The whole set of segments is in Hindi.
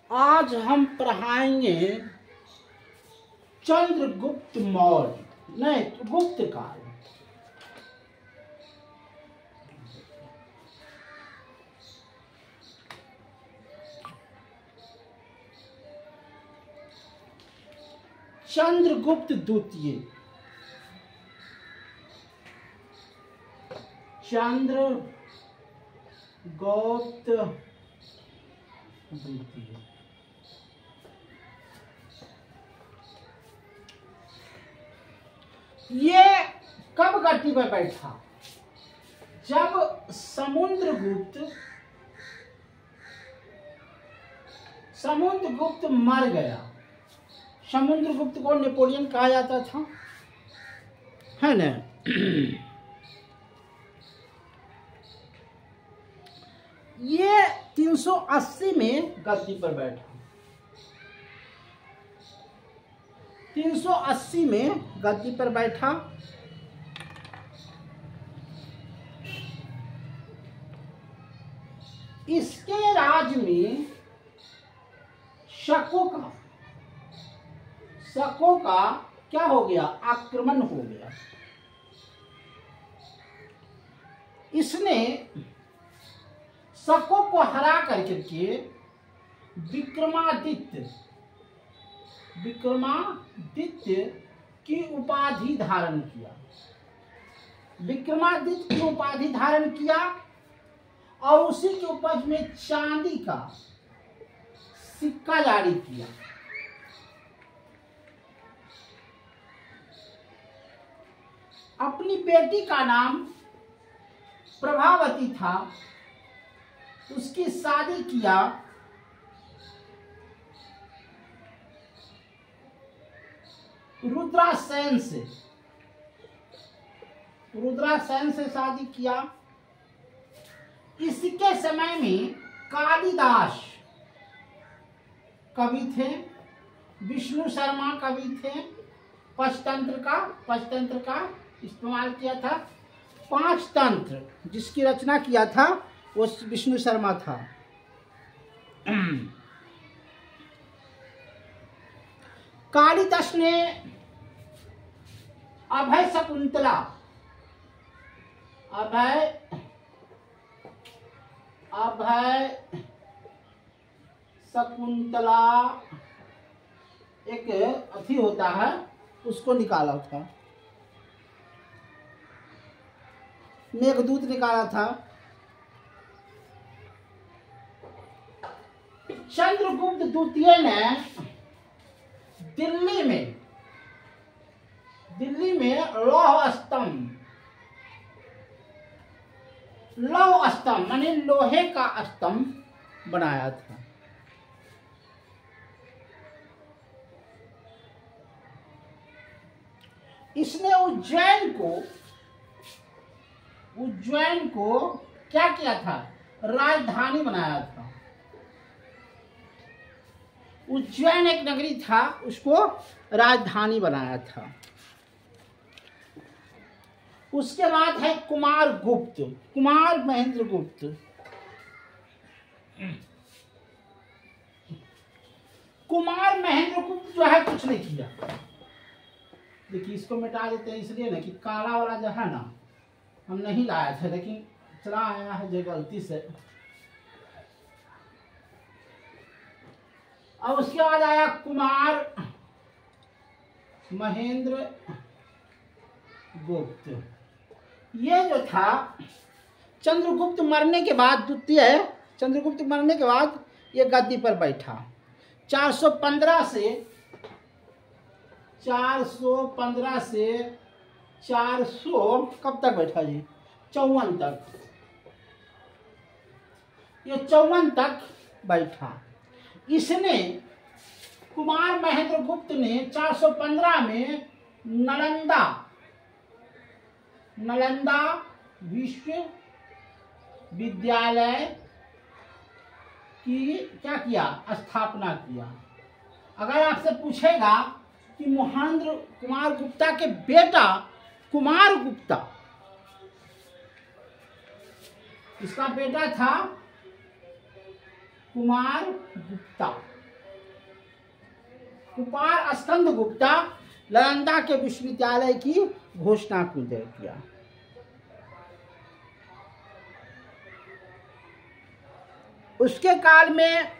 आज हम पढ़ाएंगे चंद्रगुप्त मौर्य, नहीं गुप्त काल। चंद्रगुप्त द्वितीय, चंद्रगुप्त द्वितीय। ये कब गद्दी पर बैठा? जब समुद्रगुप्त मर गया। समुद्रगुप्त को नेपोलियन कहा जाता था, है ना। ये 380 में गद्दी पर बैठा। 380 में गद्दी पर बैठा। इसके राज में शकों का क्या हो गया? आक्रमण हो गया। इसने शकों को हरा करके विक्रमादित्य की उपाधि धारण किया। विक्रमादित्य की उपाधि धारण किया और उसी के उपज में चांदी का सिक्का जारी किया। अपनी बेटी का नाम प्रभावती था, उसकी शादी किया रुद्रासेन से शादी किया। इसके समय में कालिदास कवि थे, विष्णु शर्मा कवि थे। पंचतंत्र का इस्तेमाल किया था। 5 तंत्र जिसकी रचना किया था वो विष्णु शर्मा था। कालिदास ने अभय शकुंतला एक अथी होता है, उसको निकाला था। मेघदूत निकाला था। चंद्रगुप्त द्वितीय ने दिल्ली में लौह स्तंभ माने लोहे का स्तंभ बनाया था। इसने उज्जैन को क्या किया था? राजधानी बनाया था। उज्जैन एक नगरी था, उसको राजधानी बनाया था। उसके बाद है कुमार महेंद्र गुप्त। कुमार महेंद्र गुप्त जो है कुछ नहीं किया। देखिए इसको मिटा देते हैं इसलिए ना कि काला वाला जो है ना हम नहीं लाया था, लेकिन चला आया है जो गलती से। और उसके बाद आया कुमार महेंद्र गुप्त। ये जो था चंद्रगुप्त मरने के बाद ये गद्दी पर बैठा। 415 से 400 कब तक बैठा जी? 54 तक। ये 54 तक बैठा। इसने कुमार महेंद्र गुप्त ने 415 में नालंदा विश्वविद्यालय की क्या किया? स्थापना किया। अगर आपसे पूछेगा कि महेंद्र कुमार गुप्ता के बेटा कुमार गुप्ता, इसका बेटा था कुमार गुप्ता। कुमार स्कंद गुप्ता नालंदा के विश्वविद्यालय की घोषणा किया। उसके काल में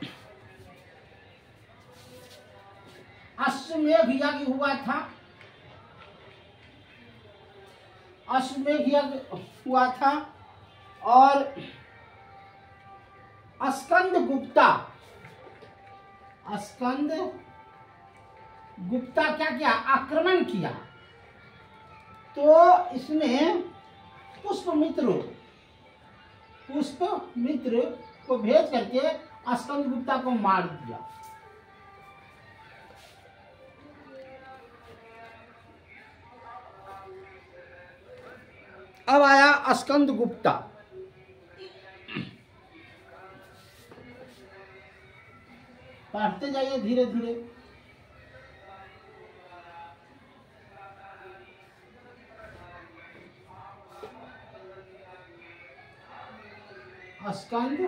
अश्वमेध यज्ञ हुआ था। अश्वमेध यज्ञ हुआ था और स्कंद गुप्ता क्या किया, आक्रमण किया। तो इसने पुष्पमित्र को भेज करके स्कंद गुप्ता को मार दिया। अब आया स्कंद गुप्ता। पढ़ते जाइए धीरे धीरे। स्कंद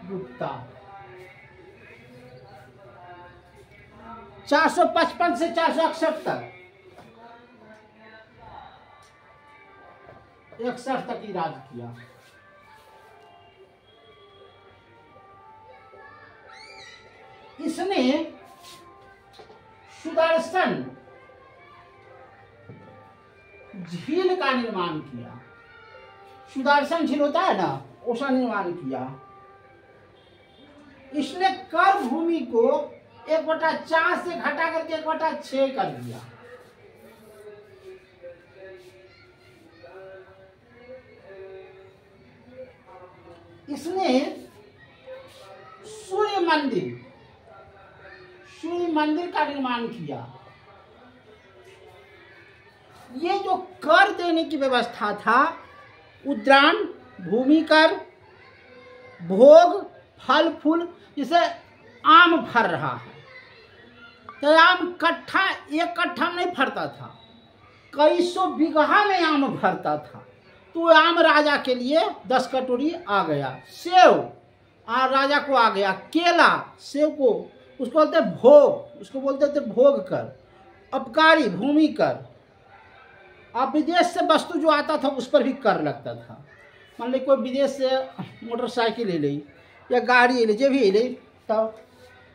गुप्ता 455 से 461 तक 61 तक ही राज किया। इसने सुदर्शन झील का निर्माण किया। सुदर्शन झील होता है ना, उसका निर्माण किया। इसने कर भूमि को 1/4 से घटा करके 1/6 कर दिया। इसने सूर्य मंदिर का निर्माण किया। ये जो कर देने की व्यवस्था था, उद्यान, भूमि कर, भोग, फल फूल, जैसे आम फर रहा है तो आम एक कट्ठा में नहीं फरता था, कई सौ बीघा में आम फरता था। तो आम राजा के लिए 10 कटोरी आ गया। सेव राजा को आ गया। केला सेव को उसको बोलते भोग, उसको बोलते थे भोग कर। अपकारी भूमि कर। अब विदेश से वस्तु जो आता था उस पर भी कर लगता था। मान ली कोई विदेश से मोटरसाइकिल ले ली या गाड़ी ले, जो भी ले, तो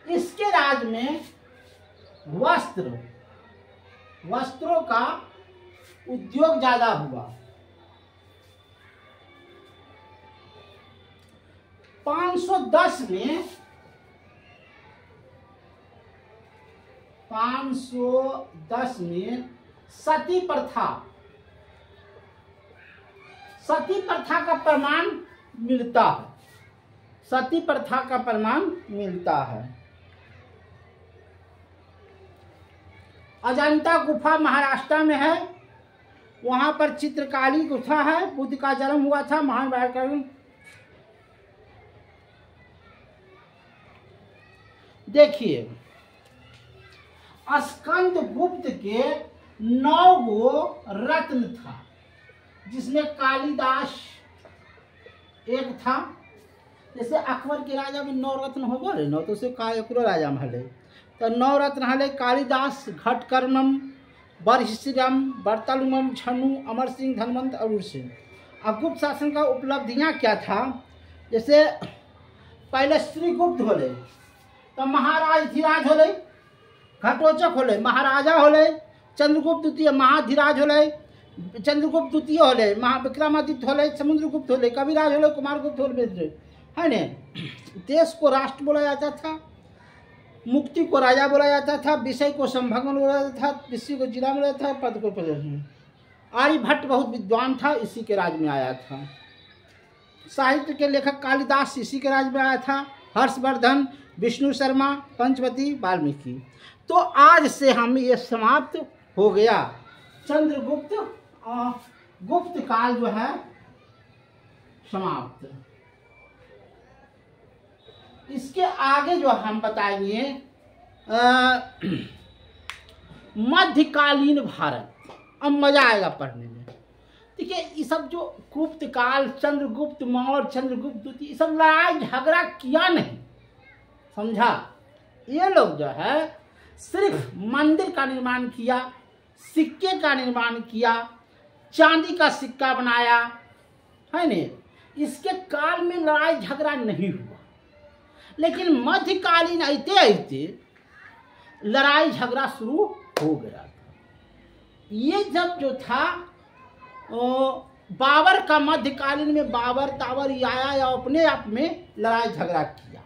इसके राज में वस्त्रों का उद्योग ज्यादा हुआ। 510 में सती प्रथा का प्रमाण मिलता है। सती प्रथा का प्रमाण मिलता है। अजंता गुफा महाराष्ट्र में है। वहां पर चित्रकारी गुफा है। बुद्ध का जन्म हुआ था। महान व्याकरण देखिए, स्कंद गुप्त के 9 गो रत्न था, जिसमें कालिदास एक था। जैसे अकबर के राजा में 9 रत्न हो गए न, तो उसे एकरो राजा में हले तो 9 रत्न हले। कालिदास, घटकर्णम, बरहिष्यम, बर्तलुमम, छनु, अमर सिंह, धनवंत, अरुण सिंह। अब गुप्त शासन का उपलब्धियां क्या था? जैसे पहले श्री गुप्त होले तो महाराज धीराज होले, घटोचक होले महाराजा होले, चंद्रगुप्त द्वितीय महाधीराज होले, चंद्रगुप्त द्वितीय होले, महाविक्रमादित्य होले, समुद्रगुप्त होले, कविराज होले, कुमारगुप्त होले, है न। देश को राष्ट्र बोला जाता था, मुक्ति को राजा बोला जाता था, विषय को संभंगन बोला जाता था, विषय को जिला बोला जाता था, पद को प्रदर्शन। आर्यभट्ट बहुत विद्वान था, इसी के राज में आया था। साहित्य के लेखक कालिदास इसी के राज में आया था। हर्षवर्धन, विष्णु शर्मा, पंचवती, वाल्मीकि। तो आज से हम ये समाप्त हो गया। चंद्रगुप्त गुप्त काल जो है समाप्त। इसके आगे जो हम बताएंगे मध्यकालीन भारत। अब मजा आएगा पढ़ने में। देखिए, ये सब जो गुप्त काल, चंद्रगुप्त मौर्य, चंद्रगुप्त द्वितीय, ये सब लड़ाई झगड़ा किया नहीं, समझा। ये लोग जो है सिर्फ मंदिर का निर्माण किया, सिक्के का निर्माण किया, चांदी का सिक्का बनाया, है नहीं। इसके काल में लड़ाई झगड़ा नहीं हुआ, लेकिन मध्यकालीन आते आते लड़ाई झगड़ा शुरू हो गया था। ये जब जो था बाबर का मध्यकालीन में बाबर ताबर आया या अपने आप में लड़ाई झगड़ा किया।